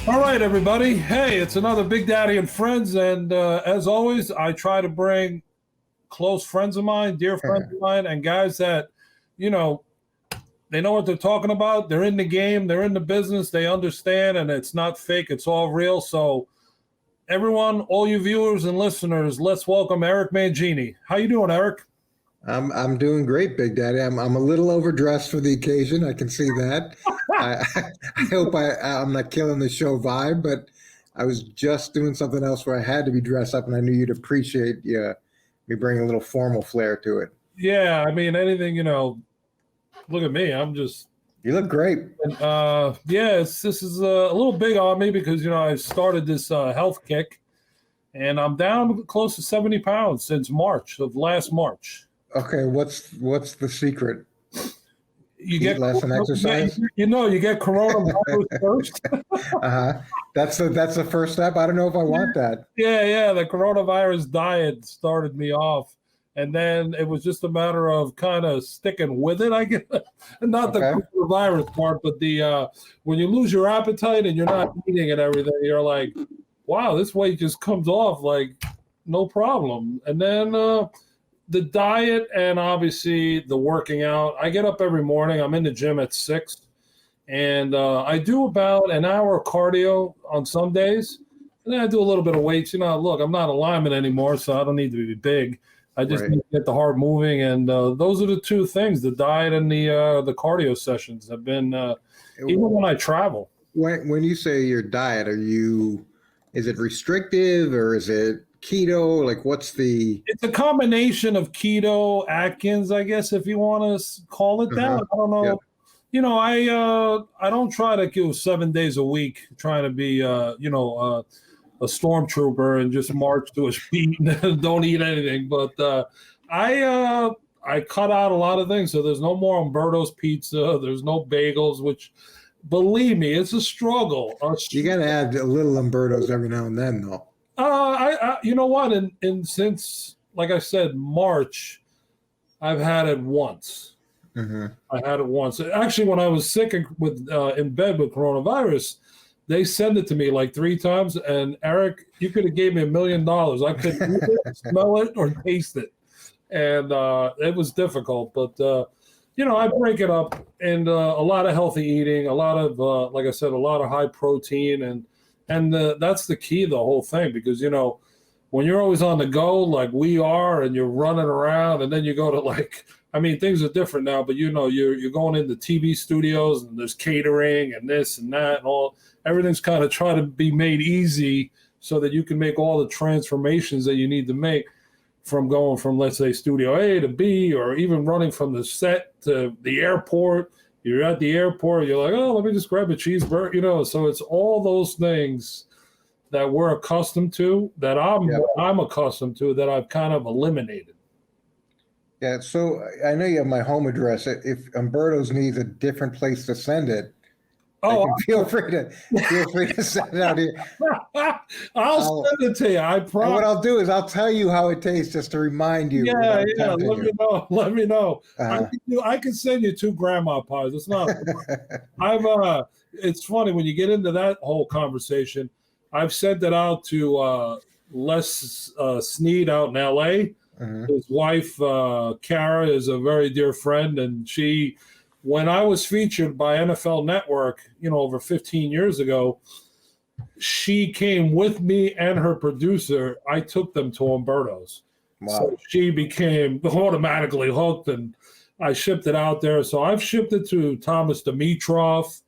All right, everybody. Hey, it's another Big Daddy and Friends. And as always, I try to bring close friends of mine, dear friends of mine, and guys that, you know, they know what they're talking about. They're in the game. They're in the business. They understand, and it's not fake. It's all real. So everyone, all you viewers and listeners, let's welcome Eric Mangini. How you doing, Eric? I'm doing great, Big Daddy. I'm a little overdressed for the occasion. I can see that. I hope I'm not killing the show vibe, but I was just doing something else where I had to be dressed up, and I knew you'd appreciate me bringing a little formal flair to it. Yeah, I mean, anything, look at me. I'm just. You look great. This is a little big on me because, I started this health kick, and I'm down close to 70 pounds since last March. Okay, what's the secret? You get less and exercise. You get coronavirus first. That's the first step. I don't know if I want that. Yeah. The coronavirus diet started me off, and then it was just a matter of kind of sticking with it. I guess not the coronavirus part, but the when you lose your appetite and you're not eating and everything, you're like, wow, this weight just comes off like no problem. And then the diet and obviously the working out. I get up every morning. I'm in the gym at 6, and I do about an hour of cardio on some days, and then I do a little bit of weights. Look, I'm not a lineman anymore, so I don't need to be big. I just need to get the heart moving, and those are the two things: the diet and the cardio sessions have been even when I travel. When you say your diet, is it restrictive or is it keto? Like, it's a combination of keto, Atkins, I guess, if you want to call it that. I don't know. Yep. I don't try to go 7 days a week trying to be a stormtrooper and just march to a beat and don't eat anything. But I cut out a lot of things. So there's no more Umberto's pizza. There's no bagels, which, believe me, it's a struggle. You got to add a little Umberto's every now and then, though. You know what? And since, like I said, March, I've had it once. Mm-hmm. I had it once. Actually, when I was sick in bed with coronavirus, they sent it to me like 3 times. And Eric, you could have gave me $1 million. I couldn't eat it, smell it, or taste it. And it was difficult. But, I break it up, and a lot of healthy eating, a lot of, like I said, a lot of high protein. And that's the key of the whole thing, because, when you're always on the go like we are and you're running around, and then you go to things are different now, but you're going into TV studios and there's catering and this and that and all. Everything's kind of trying to be made easy so that you can make all the transformations that you need to make from going from, let's say, Studio A to B, or even running from the set to the airport. You're at the airport, you're like, oh, let me just grab a cheeseburger, so it's all those things that we're accustomed to, that I'm accustomed to, that I've kind of eliminated. Yeah, so I know you have my home address. If Umberto's needs a different place to send it, feel free to send it out here. I'll send it to you. I promise. What I'll do is I'll tell you how it tastes, just to remind you. Yeah. Let me know. I can send you 2 grandma pies. It's not. It's funny when you get into that whole conversation. I've sent it out to Les Sneed out in L.A. Mm-hmm. His wife, Kara, is a very dear friend, and when I was featured by NFL Network, over 15 years ago, she came with me and her producer. I took them to Umberto's. Wow. So she became automatically hooked, and I shipped it out there. So I've shipped it to Thomas Dimitroff.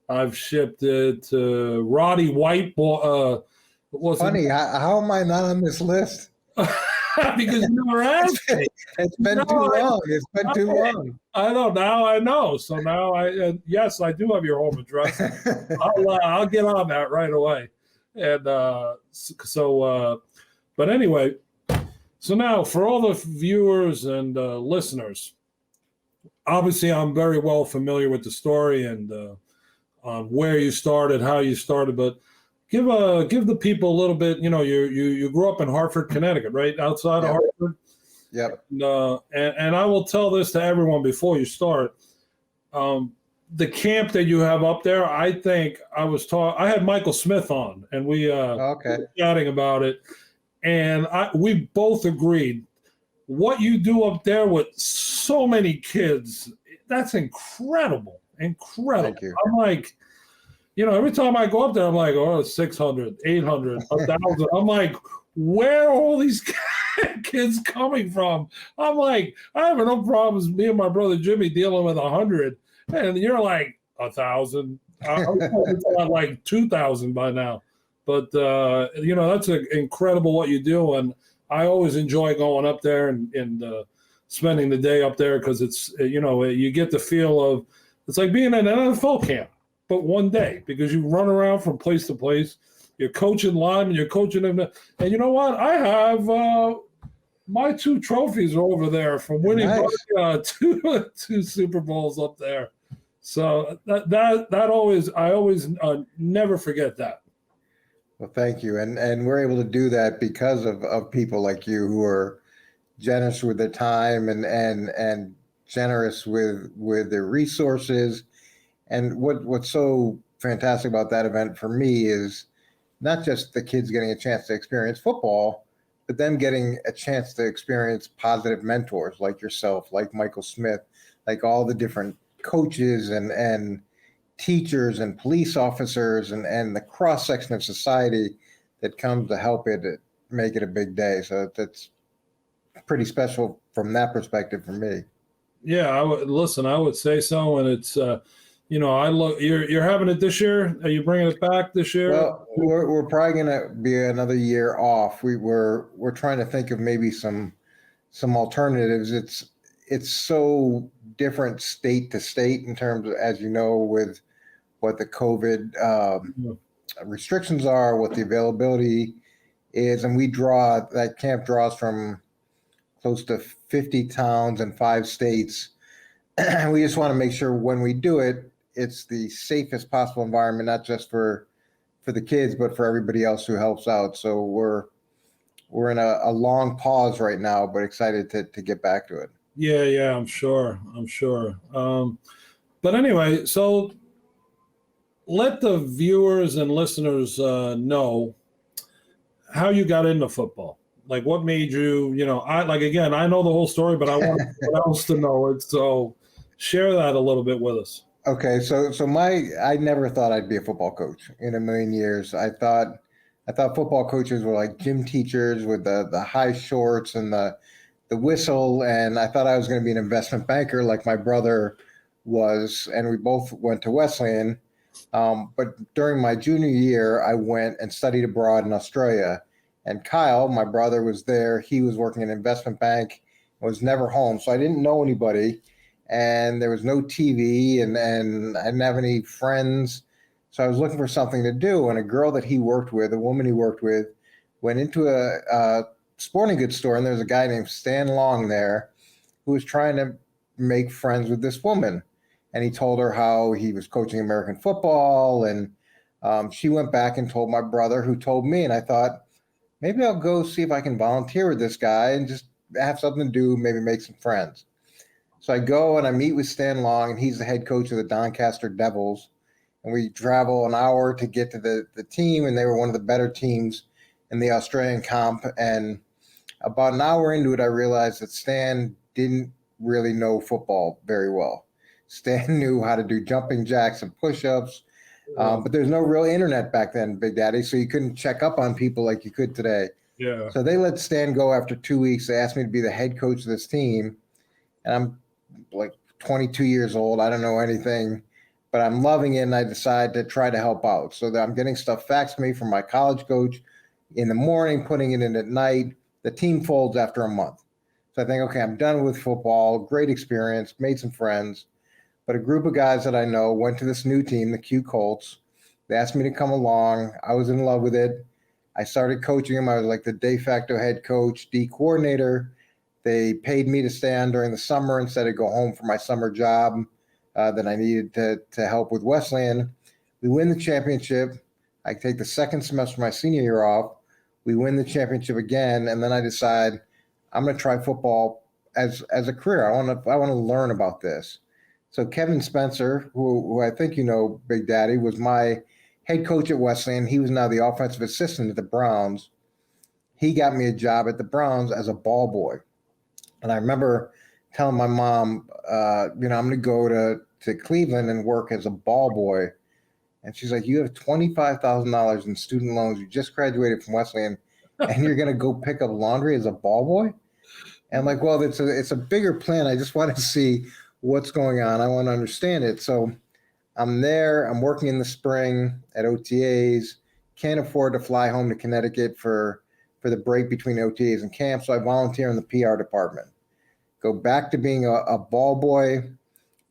I've shipped it to Roddy White. Funny, how am I not on this list? Because you never asked me. It's been too long. It's been too long. I know. Now I know. So now yes, I do have your home address. I'll get on that right away. And but anyway, so now for all the viewers and listeners, obviously I'm very well familiar with the story and on where you started, how you started, but give the people a little bit. You grew up in Hartford, Connecticut, right outside of Hartford. Yep. And I will tell this to everyone before you start. the camp that you have up there, I think I had Michael Smith on, and we Okay. were chatting about it, and we both agreed what you do up there with so many kids, that's incredible. Thank you. I'm like, every time I go up there, I'm like, oh, 600, 800, 1,000. I'm like, where are all these kids coming from? I'm like, I have no problems, me and my brother Jimmy dealing with 100, and you're like 1,000. I'm at like 2,000 by now. But, that's incredible what you do. And I always enjoy going up there and spending the day up there because it's, you get the feel of, it's like being in an NFL camp, but one day, because you run around from place to place. You're coaching linemen, you're coaching them. And you know what? I have my 2 trophies are over there from winning two Super Bowls up there. So that always, I always never forget that. Well, thank you. And we're able to do that because of people like you who are generous with their time and generous with their resources. And what's so fantastic about that event for me is not just the kids getting a chance to experience football, but them getting a chance to experience positive mentors like yourself, like Michael Smith, like all the different coaches and teachers and police officers and the cross section of society that comes to help make it a big day. So that's pretty special from that perspective for me. Yeah, I would say so. And it's, you're having it this year. Are you bringing it back this year? Well, we're probably going to be another year off. We're trying to think of maybe some alternatives. It's so different state to state in terms of, as you know, with what the COVID restrictions are, what the availability is, and that camp draws from close to 50 towns and 5 states. And we just want to make sure when we do it, it's the safest possible environment, not just for the kids, but for everybody else who helps out. So we're in a long pause right now, but excited to get back to it. Yeah, I'm sure. But anyway, so let the viewers and listeners know how you got into football. Like what made you, I know the whole story, but I want someone else to know it. So share that a little bit with us. Okay, so I never thought I'd be a football coach in a million years. I thought football coaches were like gym teachers with the high shorts and the whistle, and I thought I was going to be an investment banker like my brother was, and we both went to Wesleyan. But during my junior year, I went and studied abroad in Australia. And Kyle, my brother, was there. He was working in an investment bank, was never home. So I didn't know anybody. And there was no TV, and I didn't have any friends. So I was looking for something to do. And a girl that he worked with, a woman he worked with, went into a sporting goods store. And there was a guy named Stan Long there who was trying to make friends with this woman. And he told her how he was coaching American football. And she went back and told my brother, who told me. And I thought, maybe I'll go see if I can volunteer with this guy and just have something to do, maybe make some friends. So I go and I meet with Stan Long, and he's the head coach of the Doncaster Devils. And we travel an hour to get to the team, and they were one of the better teams in the Australian comp. And about an hour into it, I realized that Stan didn't really know football very well. Stan knew how to do jumping jacks and push-ups, but there's no real internet back then, Big Daddy, so you couldn't check up on people like you could today. Yeah. So they let Stan go after 2 weeks. They asked me to be the head coach of this team, and I'm like 22 years old. I don't know anything, but I'm loving it, and I decide to try to help out. So that I'm getting stuff faxed to me from my college coach in the morning, putting it in at night. The team folds after a month. So I think, okay, I'm done with football. Great experience, made some friends. But a group of guys that I know went to this new team, the Q Colts. They asked me to come along. I was in love with it. I started coaching them. I was like the de facto head coach, D coordinator. They paid me to stay on during the summer instead of go home for my summer job that I needed to help with Wesleyan. We win the championship. I take the second semester of my senior year off. We win the championship again, and then I decide I'm going to try football as a career. I want to learn about this. So Kevin Spencer, who I think you know, Big Daddy, was my head coach at Wesleyan. He was now the offensive assistant at the Browns. He got me a job at the Browns as a ball boy. And I remember telling my mom, I'm going to go to Cleveland and work as a ball boy. And she's like, you have $25,000 in student loans. You just graduated from Wesleyan, and you're going to go pick up laundry as a ball boy? And I'm like, well, it's a bigger plan. I just want to see what's going on. I want to understand it. So I'm there. I'm working in the spring at OTAs. Can't afford to fly home to Connecticut for the break between OTAs and camp. So I volunteer in the PR department. Go back to being a ball boy.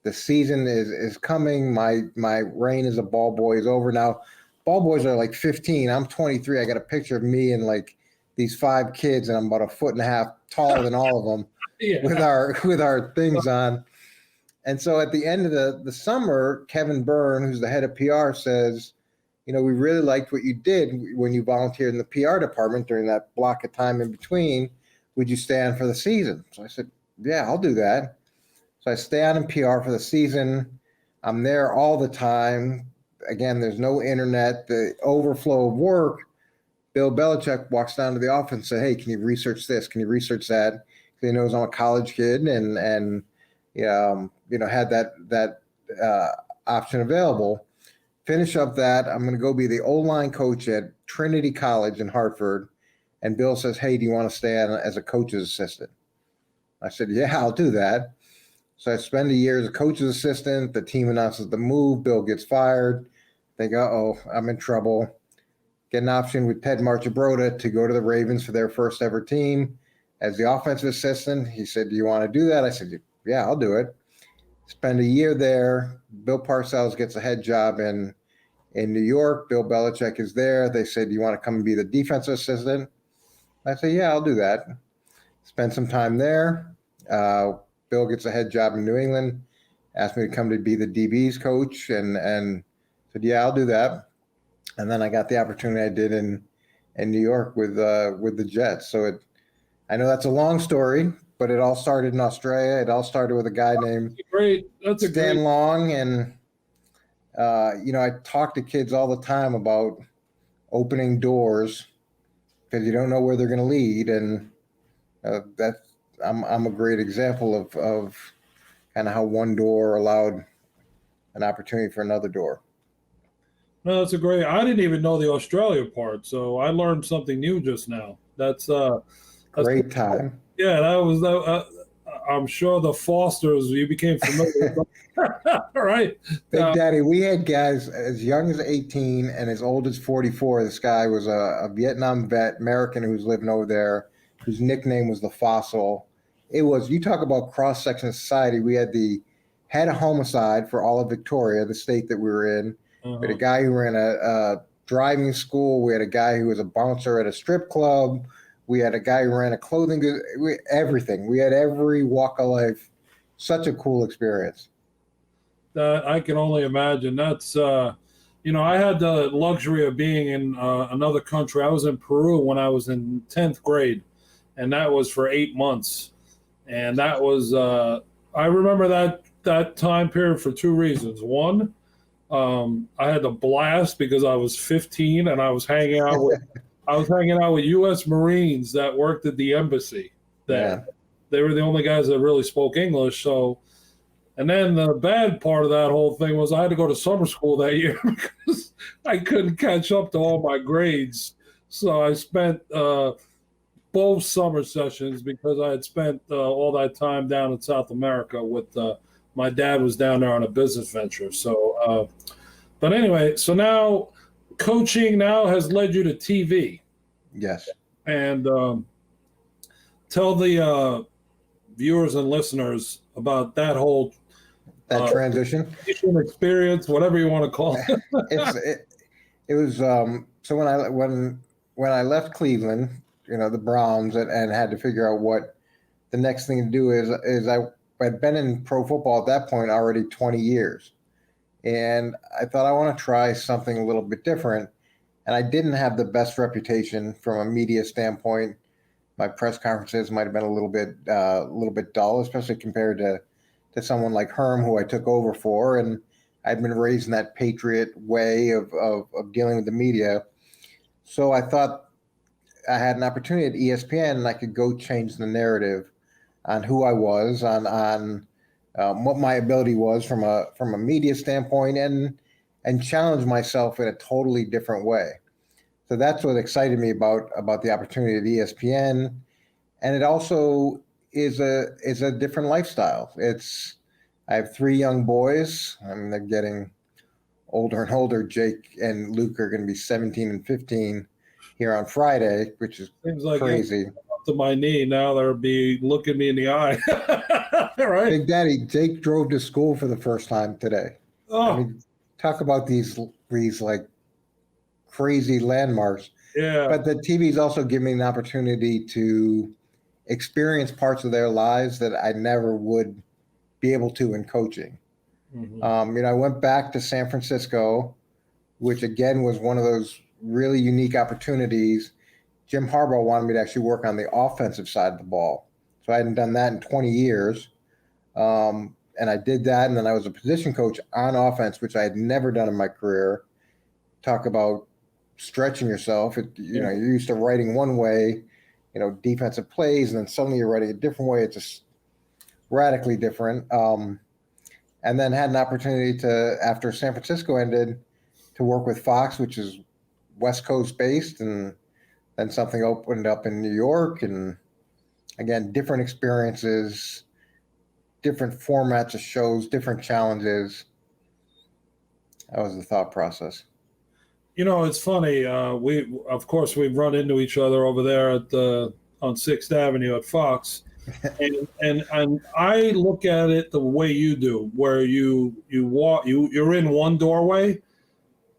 The season is coming. My reign as a ball boy is over now. Ball boys are like 15. I'm 23. I got a picture of me and like these 5 kids, and I'm about 1.5 feet taller than all of them with our things on. And so at the end of the summer, Kevin Byrne, who's the head of PR, says, we really liked what you did when you volunteered in the PR department during that block of time in between. Would you stay on for the season? So I said, yeah, I'll do that. So I stay on in PR for the season. I'm there all the time. Again, there's no internet, the overflow of work. Bill Belichick walks down to the office and says, hey, can you research this? Can you research that? He knows I'm a college kid and had that option available. Finish up that. I'm going to go be the O-line coach at Trinity College in Hartford. And Bill says, hey, do you want to stay on as a coach's assistant? I said, yeah, I'll do that. So I spend a year as a coach's assistant. The team announces the move. Bill gets fired. Think, uh-oh, I'm in trouble. Get an option with Ted Marchibroda to go to the Ravens for their first ever team as the offensive assistant. He said, do you want to do that? I said, yeah, I'll do it. Spend a year there. Bill Parcells gets a head job in New York. Bill Belichick is there. They said, do you want to come and be the defensive assistant? I said, yeah, I'll do that. Spend some time there. Bill gets a head job in New England, asked me to come to be the DB's coach, and said, yeah, I'll do that. And then I got the opportunity I did in New York with the Jets. So I know that's a long story, but it all started in Australia. It all started with a guy named Stan Long. And, I talk to kids all the time about opening doors because you don't know where they're going to lead. And I'm a great example of kind of how one door allowed an opportunity for another door. No, that's I didn't even know the Australia part, so I learned something new just now. That's great time. Yeah, that was I'm sure the Fosters, you became familiar with them. Right. Big Daddy, we had guys as young as 18 and as old as 44. This guy was a Vietnam vet, American, who's living over there, whose nickname was the Fossil. It was, you talk about cross-section of society. We had a homicide for all of Victoria, the state that we were in. Uh-huh. We had a guy who ran a driving school. We had a guy who was a bouncer at a strip club. We had a guy who ran a clothing good, everything. We had every walk of life. Such a cool experience. I can only imagine. That's, I had the luxury of being in another country. I was in Peru when I was in 10th grade, and that was for 8 months. And that was, I remember that time period for 2 reasons. One, I had a blast because I was 15 and I was hanging out with U.S. Marines that worked at the embassy. They were the only guys that really spoke English. So, and then the bad part of that whole thing was I had to go to summer school that year because I couldn't catch up to all my grades. So I spent both summer sessions because I had spent all that time down in South America with my dad was down there on a business venture. So, but anyway, so now coaching now has led you to TV. Yes. And tell the viewers and listeners about that whole transition experience, whatever you want to call it. It was so when I left Cleveland, the Browns, and had to figure out what the next thing to do is I'd been in pro football at that point already 20 years. And I thought I want to try something a little bit different. And I didn't have the best reputation from a media standpoint. My press conferences might have been a little bit dull, especially compared to to someone like Herm, who I took over for, and I'd been raised in that patriot way of dealing with the media. So I thought I had an opportunity at ESPN, and I could go change the narrative on who I was, on what my ability was from a media standpoint, and challenge myself in a totally different way. So that's what excited me about the opportunity at ESPN, and it also is a different lifestyle. I have 3 young boys. I mean, they're getting older and older. Jake and Luke are going to be 17 and 15 here on Friday, which is Seems like crazy. Up to my knee now, they'll be looking me in the eye. Right? Big Daddy, Jake drove to school for the first time today. Oh, I mean, talk about these like crazy landmarks. yeah. But the TV's also given me an opportunity to experience parts of their lives that I never would be able to in coaching. Mhm. I went back to San Francisco, which again was one of those really unique opportunities. Jim Harbaugh wanted me to actually work on the offensive side of the ball. So I hadn't done that in 20 years. And I did that. And then I was a position coach on offense, which I had never done in my career. Talk about stretching yourself. You're used to writing one way, defensive plays, and then suddenly you're writing a different way. It's just radically different. And then had an opportunity to, after San Francisco ended, to work with Fox, which is West Coast based, and then something opened up in New York. And again, different experiences, different formats of shows, different challenges. That was the thought process. It's funny. Of course, we've run into each other over there on 6th Avenue at Fox, and I look at it the way you do, where you walk, you're in one doorway,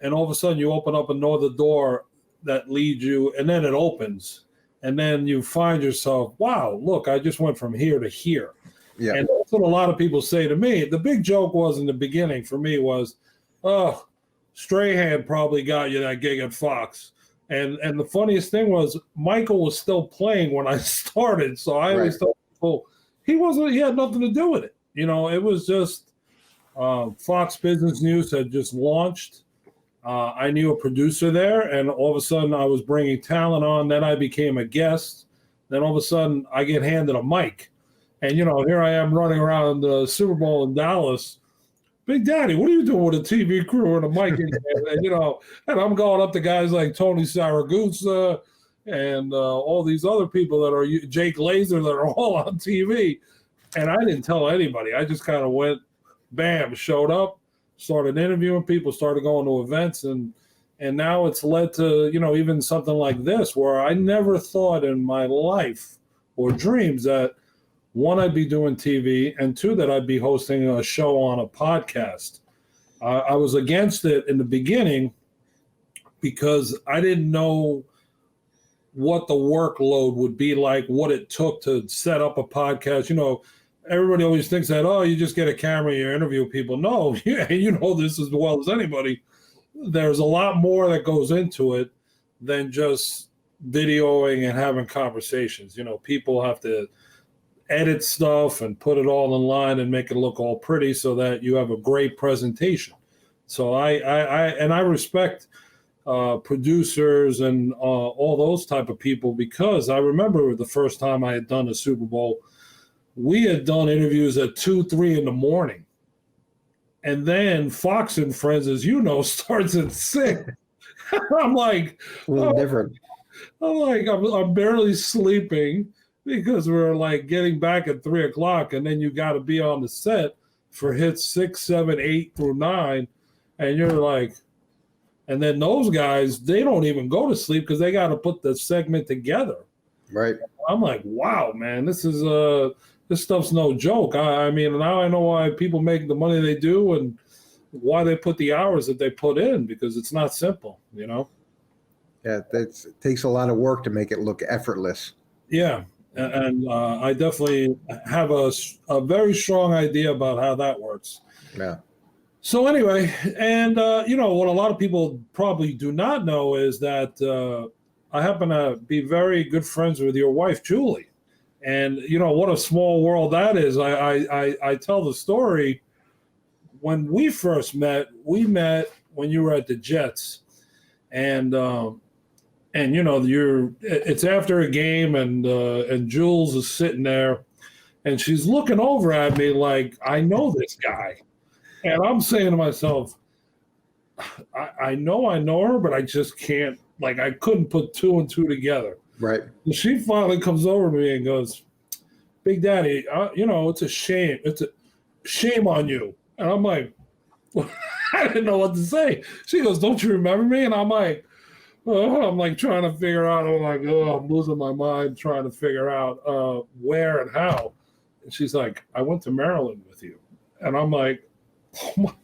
and all of a sudden you open up another door that leads you, and then it opens, and then you find yourself, wow, look, I just went from here to here. Yeah. And that's what a lot of people say to me. The big joke was in the beginning for me was, oh, Strahan probably got you that gig at Fox. And the funniest thing was Michael was still playing when I started. So I always thought, well, he had nothing to do with it. It was just Fox Business News had just launched. I knew a producer there, and all of a sudden I was bringing talent on. Then I became a guest. Then all of a sudden I get handed a mic. And, here I am running around the Super Bowl in Dallas. Big Daddy, what are you doing with a TV crew and a mic? And I'm going up to guys like Tony Saragusa and all these other people that are Jake Laser that are all on TV. And I didn't tell anybody. I just kind of went, bam, showed up, started interviewing people, started going to events. And now it's led to, even something like this, where I never thought in my life or dreams that, one, I'd be doing TV, and 2, that I'd be hosting a show on a podcast. I was against it in the beginning because I didn't know what the workload would be like, what it took to set up a podcast. Everybody always thinks that, oh, you just get a camera, you interview people. No, you know this as well as anybody. There's a lot more that goes into it than just videoing and having conversations. People have to edit stuff and put it all in line and make it look all pretty so that you have a great presentation. So I respect producers and all those type of people, because I remember the first time I had done a Super Bowl, we had done interviews at 2-3 in the morning. And then Fox and Friends, as you know, starts at 6. I'm like, a little different. I'm barely sleeping, because we're like getting back at 3 o'clock, and then you got to be on the set for hits 6, 7, 8 through 9. And you're like, and then those guys, they don't even go to sleep because they got to put the segment together. Right. I'm like, wow, man, this stuff's no joke. I mean, now I know why people make the money they do and why they put the hours that they put in, because it's not simple, Yeah, it takes a lot of work to make it look effortless. Yeah. And I definitely have a very strong idea about how that works. Yeah. So anyway, and what a lot of people probably do not know is that I happen to be very good friends with your wife, Julie. And what a small world that is. I tell the story. When we first met, when you were at the Jets, and it's after a game, and Jules is sitting there, and she's looking over at me like, I know this guy, and I'm saying to myself, I know her, but I just can't. Like, I couldn't put two and two together. Right. And she finally comes over to me and goes, Big Daddy, it's a shame. It's a shame on you. And I'm like, I didn't know what to say. She goes, don't you remember me? And I'm like, oh, I'm like trying to figure out. I'm like, oh, I'm losing my mind trying to figure out where and how. And she's like, I went to Maryland with you. And I'm like,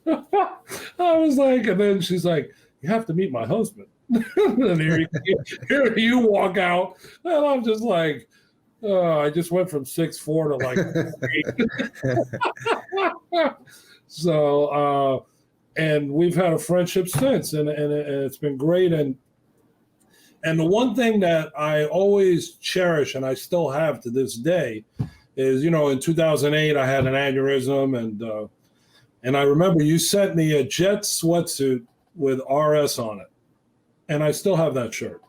oh I was like, and then she's like, you have to meet my husband. And here you walk out. And I'm just like, I just went from 6'4" to like 8. So, and we've had a friendship since, and it's been great. And the one thing that I always cherish, and I still have to this day, is, in 2008, I had an aneurysm, and I remember you sent me a Jet sweatsuit with RS on it. And I still have that shirt,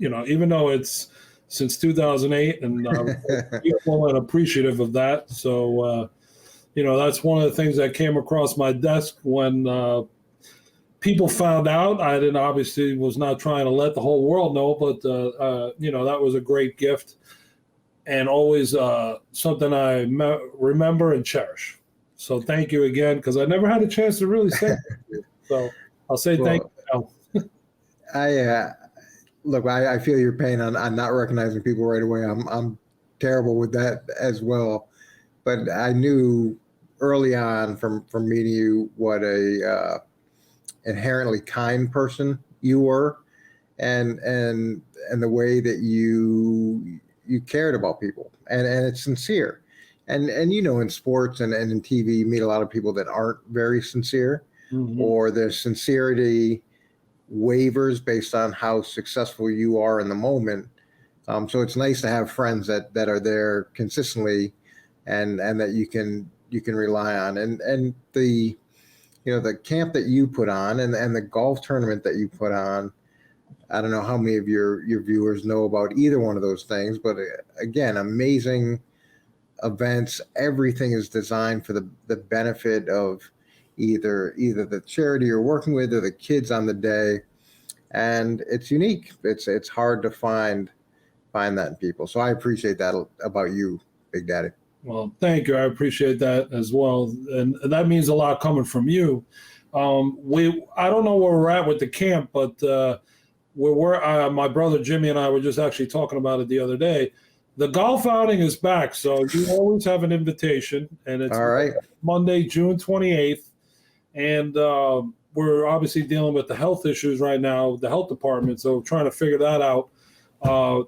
even though it's since 2008, and I'm grateful and appreciative of that. So, that's one of the things that came across my desk when people found out. I obviously was not trying to let the whole world know, but, that was a great gift, and always something I remember and cherish. So thank you again, because I never had a chance to really say thank you. So I'll say thank you now. I feel your pain on not recognizing people right away. I'm terrible with that as well. But I knew early on from meeting you what a inherently kind person you were, and the way that you cared about people, and it's sincere. And in sports and in TV, you meet a lot of people that aren't very sincere, Mm-hmm. or their sincerity wavers based on how successful you are in the moment. So it's nice to have friends that are there consistently, and that you can rely on. And the the camp that you put on, and the golf tournament that you put on. I don't know how many of your viewers know about either one of those things, but again, amazing events. Everything is designed for the benefit of either the charity you're working with or the kids on the day, and it's unique. It's hard to find that in people. So I appreciate that about you, Big Daddy. Well, thank you. I appreciate that as well, and that means a lot coming from you. I don't know where we're at with the camp, but my brother Jimmy and I were just actually talking about it the other day. The golf outing is back, so you always have an invitation, and it's all right. Monday, June 28th. And we're obviously dealing with the health issues right now, the health department, so trying to figure that out.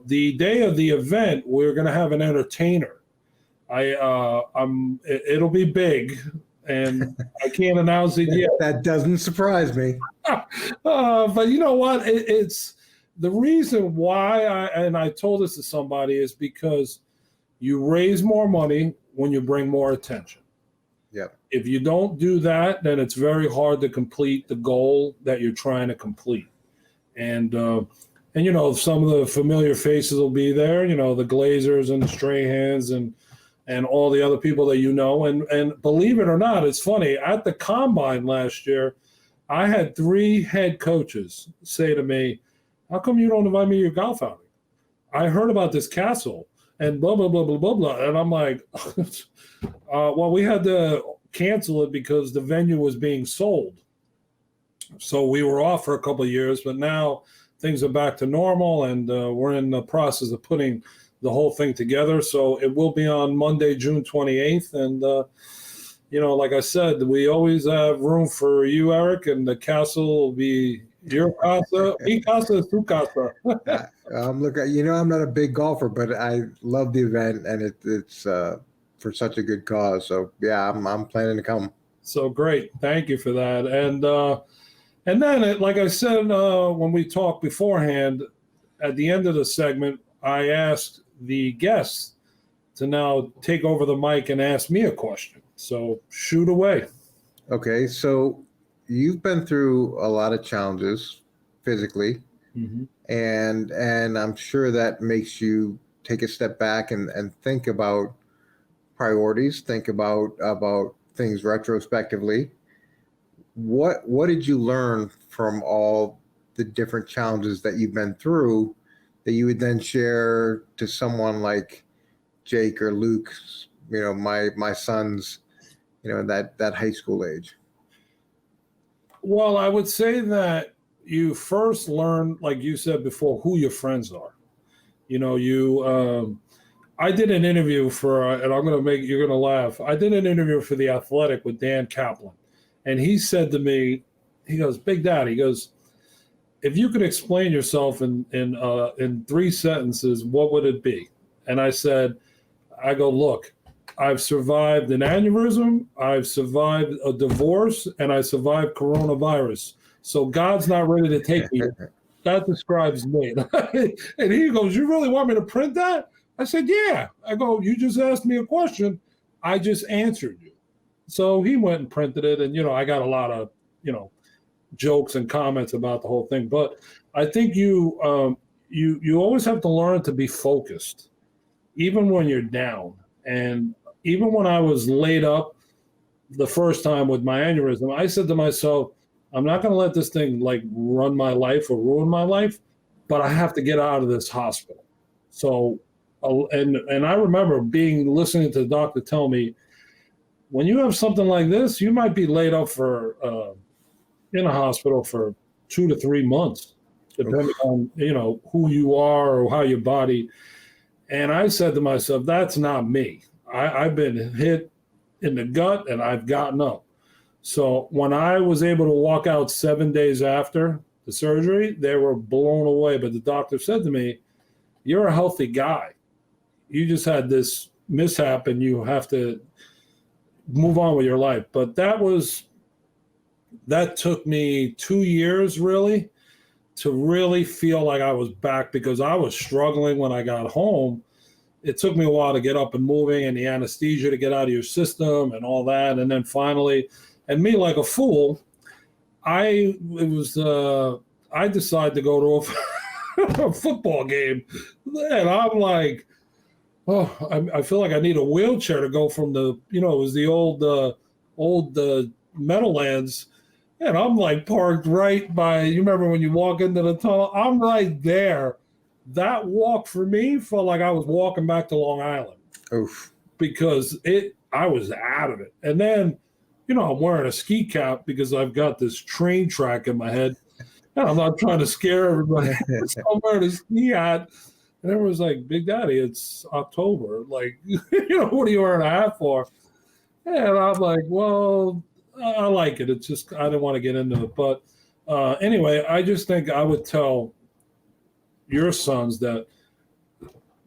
The day of the event, we're going to have an entertainer. It'll be big, and I can't announce it yet. That doesn't surprise me. But you know what? It's the reason why I told this to somebody is because you raise more money when you bring more attention. Yep. If you don't do that, then it's very hard to complete the goal that you're trying to complete. And some of the familiar faces will be there, the Glazers and the Strahans and all the other people that and believe it or not, it's funny, at the combine last year, I had 3 head coaches say to me, how come you don't invite me to your golf outing? I heard about this castle and blah, blah, blah, blah, blah, blah. And I'm like, well, we had to cancel it because the venue was being sold. So we were off for a couple of years, but now things are back to normal, and we're in the process of putting the whole thing together. So it will be on Monday, June 28th. And, like I said, we always have room for you, Eric, and the castle will be your casa. Mi casa is tu casa. Look, I'm not a big golfer, but I love the event, and it's for such a good cause. So yeah, I'm planning to come. So great, thank you for that. And then, like I said when we talked beforehand, at the end of the segment, I asked the guests to now take over the mic and ask me a question. So shoot away. Okay, so you've been through a lot of challenges physically, and I'm sure that makes you take a step back and think about priorities, think about things retrospectively. What did you learn from all the different challenges that you've been through that you would then share to someone like Jake or Luke, my sons, that high school age? Well, I would say that you first learn, like you said before, who your friends are. I did an interview for, and you're going to laugh. I did an interview for The Athletic with Dan Kaplan. And he said to me, he goes, Big Daddy, he goes, if you could explain yourself in 3 sentences, what would it be? And I go, look, I've survived an aneurysm, I've survived a divorce, and I survived coronavirus. So God's not ready to take me. That describes me. And he goes, you really want me to print that? I said, yeah. I go, you just asked me a question. I just answered you. So he went and printed it. And, I got a lot of, jokes and comments about the whole thing. But I think you always have to learn to be focused, even when you're down. And even when I was laid up the first time with my aneurysm, I said to myself, I'm not going to let this thing run my life or ruin my life, but I have to get out of this hospital. So, and I remember listening to the doctor tell me, when you have something like this, you might be laid up in a hospital for 2 to 3 months, depending on, who you are or how your body. And I said to myself, that's not me. I've been hit in the gut and I've gotten up. So when I was able to walk out 7 days after the surgery, they were blown away. But the doctor said to me, you're a healthy guy. You just had this mishap and you have to move on with your life. But that took me 2 years really to really feel like I was back, because I was struggling when I got home. It took me a while to get up and moving, and the anesthesia to get out of your system and all that. And then finally, and me like a fool, I decided to go to a football game. And I'm like, I feel like I need a wheelchair to go from it was the old Meadowlands. And I'm parked right by, you remember when you walk into the tunnel? I'm right there. That walk for me felt like I was walking back to Long Island. Oof. Because I was out of it. And then, I'm wearing a ski cap because I've got this train track in my head. And I'm not trying to scare everybody. So I'm wearing a ski hat. And everyone's like, Big Daddy, it's October. What are you wearing a hat for? And I'm like, well, I like it. It's just, I didn't want to get into it. But anyway, I just think I would tell your sons that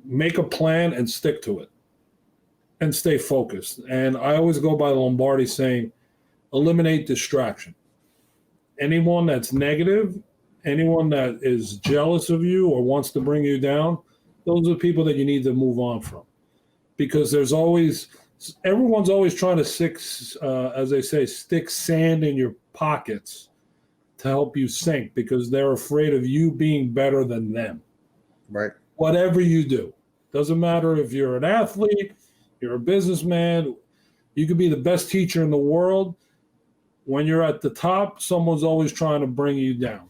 make a plan and stick to it and stay focused. And I always go by Lombardi saying, eliminate distraction. Anyone that's negative, anyone that is jealous of you or wants to bring you down, those are the people that you need to move on from. Because everyone's always trying to as they say, stick sand in your pockets to help you sink, because they're afraid of you being better than them. Right. Whatever you do. Doesn't matter if you're an athlete, you're a businessman, you could be the best teacher in the world. When you're at the top, someone's always trying to bring you down.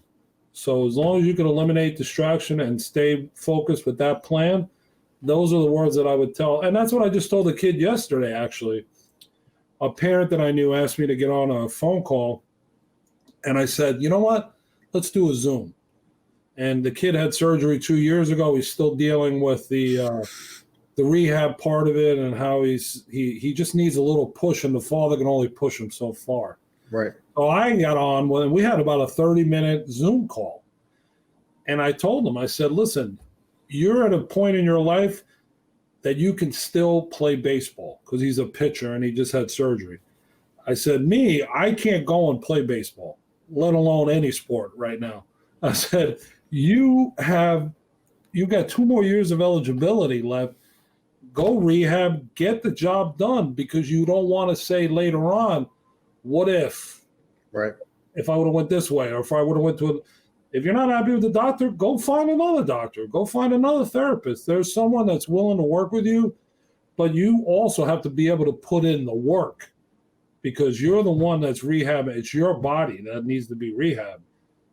So as long as you can eliminate distraction and stay focused with that plan, those are the words that I would tell. And that's what I just told a kid yesterday, actually. A parent that I knew asked me to get on a phone call. And I said, you know what? Let's do a Zoom. And the kid had surgery 2 years ago. He's still dealing with the rehab part of it, and how he just needs a little push, and the father can only push him so far. Right. So I got on when we had about a 30-minute Zoom call. And I told him, I said, listen, you're at a point in your life that you can still play baseball, because he's a pitcher and he just had surgery. I said, I can't go and play baseball, let alone any sport right now. I said, you got 2 more years of eligibility left. go rehab, get the job done, because you don't want to say later on, what if? Right. If I would have went this way, or if I would have went to if you're not happy with the doctor, go find another doctor. Go find another therapist. There's someone that's willing to work with you, but you also have to be able to put in the work, because you're the one that's rehabbing. It's your body that needs to be rehabbed,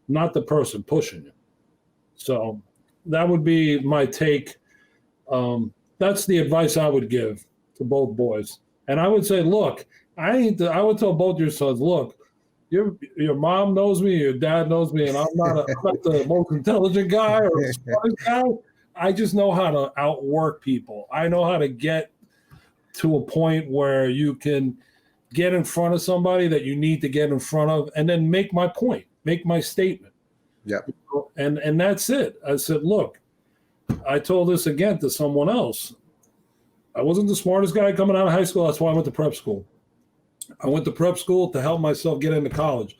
not the person pushing you. So that would be my take. That's the advice I would give to both boys. And I would say, look, I would tell both your sons, look, your mom knows me, your dad knows me, and I'm not the most intelligent guy or the smartest guy. I just know how to outwork people. I know how to get to a point where you can get in front of somebody that you need to get in front of, and then make my point, make my statement. Yeah. And that's it. I said, look, I told this again to someone else. I wasn't the smartest guy coming out of high school. That's why I went to prep school. I went to prep school to help myself get into college.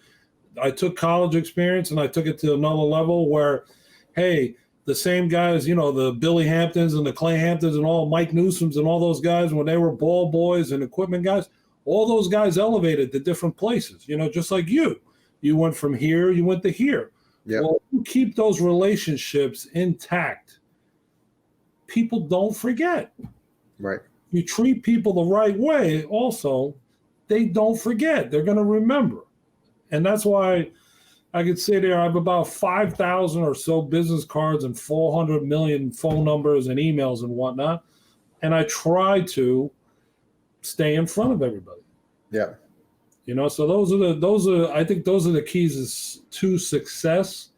I took college experience and I took it to another level where, hey, the same guys, the Billy Hamptons and the Clay Hamptons and all Mike Newsoms and all those guys, when they were ball boys and equipment guys, all those guys elevated to different places, just like you. You went from here, you went to here. Yep. Well, you keep those relationships intact. People don't forget. Right. You treat people the right way also, they don't forget. They're going to remember. And that's why I could say there I have about 5,000 or so business cards and 400 million phone numbers and emails and whatnot. And I try to stay in front of everybody. Yeah. So I think those are the keys to success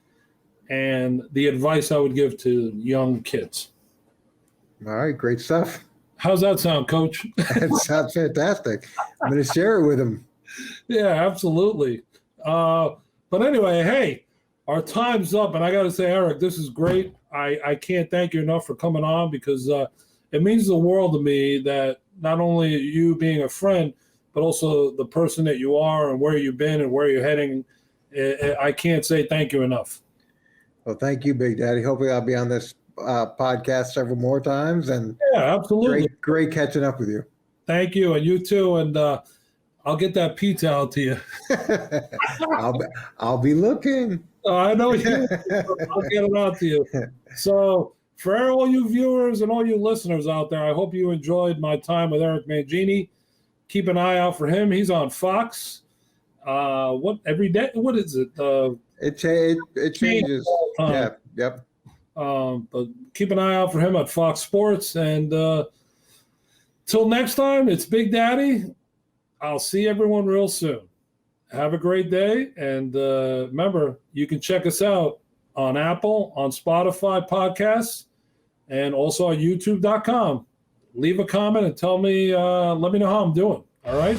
and the advice I would give to young kids. All right. Great stuff. How's that sound, Coach? That sounds fantastic. I'm going to share it with him. Yeah, absolutely. But anyway, hey, our time's up, and I got to say, Eric, this is great. I can't thank you enough for coming on, because it means the world to me that not only you being a friend, but also the person that you are and where you've been and where you're heading. I can't say thank you enough. Well, thank you, Big Daddy. Hopefully I'll be on this podcast several more times. And yeah, absolutely. Great catching up with you. Thank you, and you too. And I'll get that pizza out to you. I'll be looking. I know you. I'll get it out to you. So for all you viewers and all you listeners out there, I hope you enjoyed my time with Eric Mangini. Keep an eye out for him. He's on Fox. Every day? What is it? It changes. Yeah. Yep. But keep an eye out for him at Fox Sports. And till next time, it's Big Daddy. I'll see everyone real soon. Have a great day. And remember, you can check us out on Apple, on Spotify podcasts, and also on YouTube.com. Leave a comment and let me know how I'm doing. All right?